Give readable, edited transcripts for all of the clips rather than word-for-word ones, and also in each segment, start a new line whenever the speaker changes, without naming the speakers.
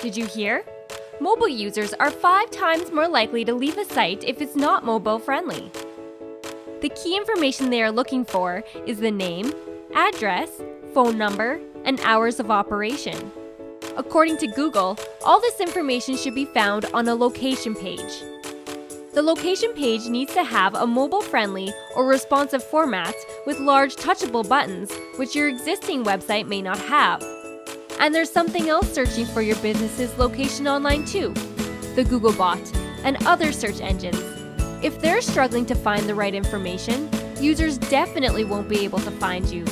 Did you hear? Mobile users are 5 times more likely to leave a site if it's not mobile friendly. The key information they are looking for is the name, address, phone number, and hours of operation. According to Google, all this information should be found on a location page. The location page needs to have a mobile-friendly or responsive format with large touchable buttons, which your existing website may not have. And there's something else searching for your business's location online too, the Googlebot and other search engines. If they're struggling to find the right information, users definitely won't be able to find you.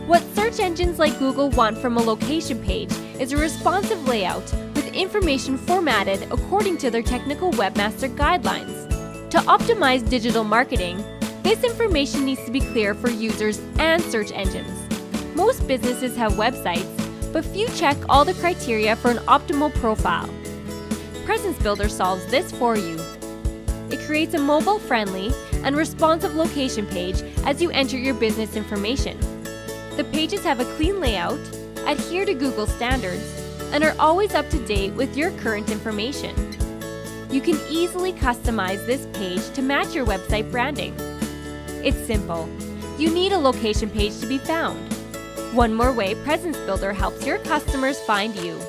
What search engines like Google want from a location page is a responsive layout with information formatted according to their technical webmaster guidelines. To optimize digital marketing, this information needs to be clear for users and search engines. Most businesses have websites, but few check all the criteria for an optimal profile. Presence Builder solves this for you. It creates a mobile-friendly and responsive location page as you enter your business information. The pages have a clean layout, adhere to Google standards, and are always up to date with your current information. You can easily customize this page to match your website branding. It's simple. You need a location page to be found. One more way Presence Builder helps your customers find you.